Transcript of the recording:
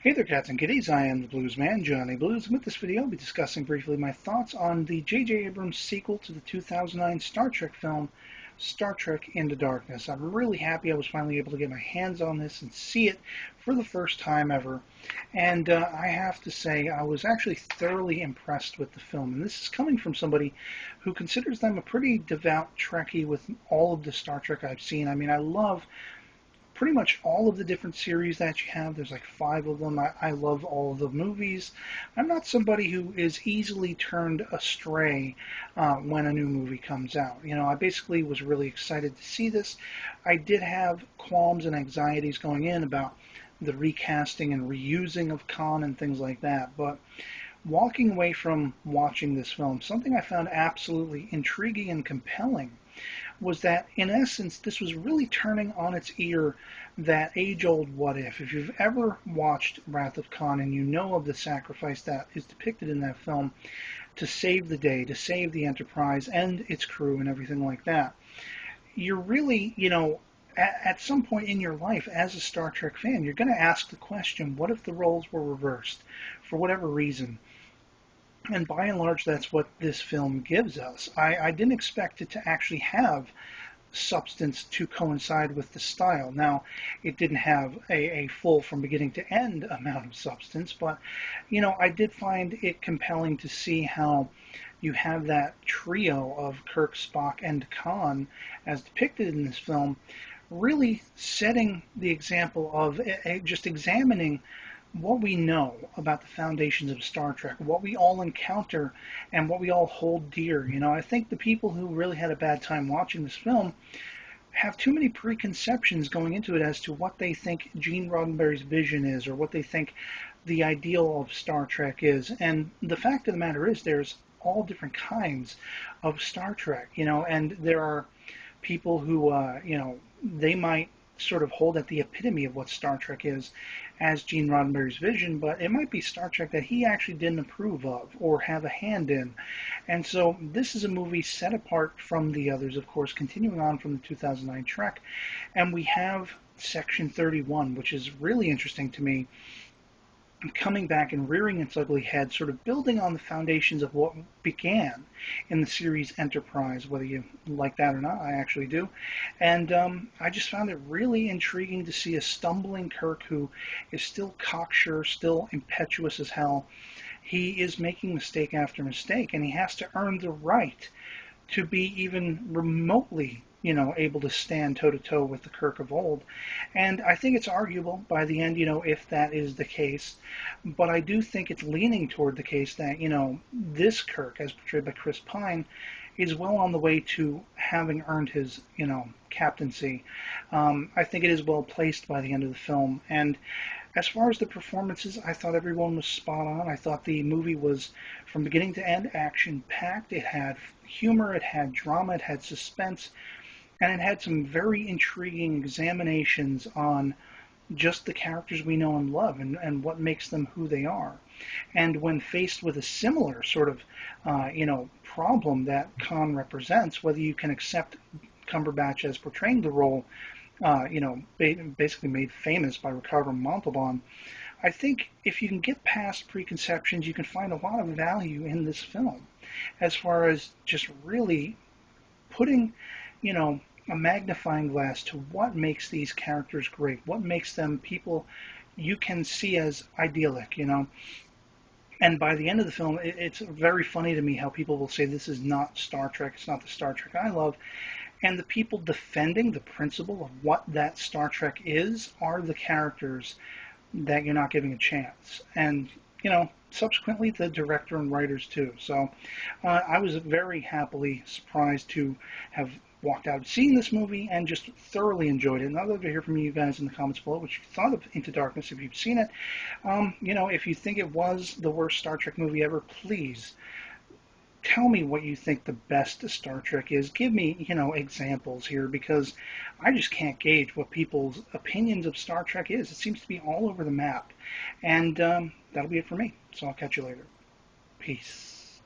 Hey there, cats and kitties. I am the Blues Man, Johnny Blues, and with this video I'll be discussing briefly my thoughts on the J.J. Abrams sequel to the 2009 Star Trek film, Star Trek Into Darkness. I'm really happy I was finally able to get my hands on this and see it for the first time ever. And I have to say, I was actually thoroughly impressed with the film. And this is coming from somebody who considers them a pretty devout Trekkie with all of the Star Trek I've seen. I mean, I love pretty much all of the different series that you have. There's like 5 of them. I love all of the movies. I'm not somebody who is easily turned astray when a new movie comes out. You know, I basically was really excited to see this. I did have qualms and anxieties going in about the recasting and reusing of Khan and things like that, but walking away from watching this film, something I found absolutely intriguing and compelling was that, in essence, this was really turning on its ear that age-old what if. If you've ever watched Wrath of Khan and you know of the sacrifice that is depicted in that film to save the day, to save the Enterprise and its crew and everything like that, you're really, at some point in your life as a Star Trek fan, you're going to ask the question, what if the roles were reversed for whatever reason? And by and large, that's what this film gives us. I didn't expect it to actually have substance to coincide with the style. Now, it didn't have a full from beginning to end amount of substance, but, I did find it compelling to see how you have that trio of Kirk, Spock, and Khan, as depicted in this film, really setting the example of just examining what we know about the foundations of Star Trek, what we all encounter, and what we all hold dear. I think the people who really had a bad time watching this film have too many preconceptions going into it as to what they think Gene Roddenberry's vision is or what they think the ideal of Star Trek is. And the fact of the matter is there's all different kinds of Star Trek, and there are people who, they might sort of hold at the epitome of what Star Trek is as Gene Roddenberry's vision, but it might be Star Trek that he actually didn't approve of or have a hand in. And so this is a movie set apart from the others, of course, continuing on from the 2009 Trek. And we have Section 31, which is really interesting to me, coming back and rearing its ugly head, sort of building on the foundations of what began in the series Enterprise, whether you like that or not. I actually do. And I just found it really intriguing to see a stumbling Kirk who is still cocksure, still impetuous as hell. He is making mistake after mistake, and he has to earn the right to be even remotely able to stand toe to toe with the Kirk of old. And I think it's arguable by the end, if that is the case. But I do think it's leaning toward the case that, this Kirk, as portrayed by Chris Pine, is well on the way to having earned his, captaincy. I think it is well placed by the end of the film. And as far as the performances, I thought everyone was spot on. I thought the movie was, from beginning to end, action-packed. It had humor, it had drama, it had suspense, and it had some very intriguing examinations on just the characters we know and love and what makes them who they are. And when faced with a similar sort of, problem that Khan represents, whether you can accept Cumberbatch as portraying the role, basically made famous by Ricardo Montalban, I think if you can get past preconceptions, you can find a lot of value in this film as far as just really putting, a magnifying glass to what makes these characters great, what makes them people you can see as idyllic, And by the end of the film, it's very funny to me how people will say this is not Star Trek, it's not the Star Trek I love. And the people defending the principle of what that Star Trek is are the characters that you're not giving a chance. And, subsequently the director and writers too. So I was very happily surprised to have walked out seeing this movie and just thoroughly enjoyed it. And I'd love to hear from you guys in the comments below what you thought of Into Darkness if you've seen it. If you think it was the worst Star Trek movie ever, please tell me what you think the best Star Trek is. Give me, examples here, because I just can't gauge what people's opinions of Star Trek is. It seems to be all over the map. And that'll be it for me. So I'll catch you later. Peace.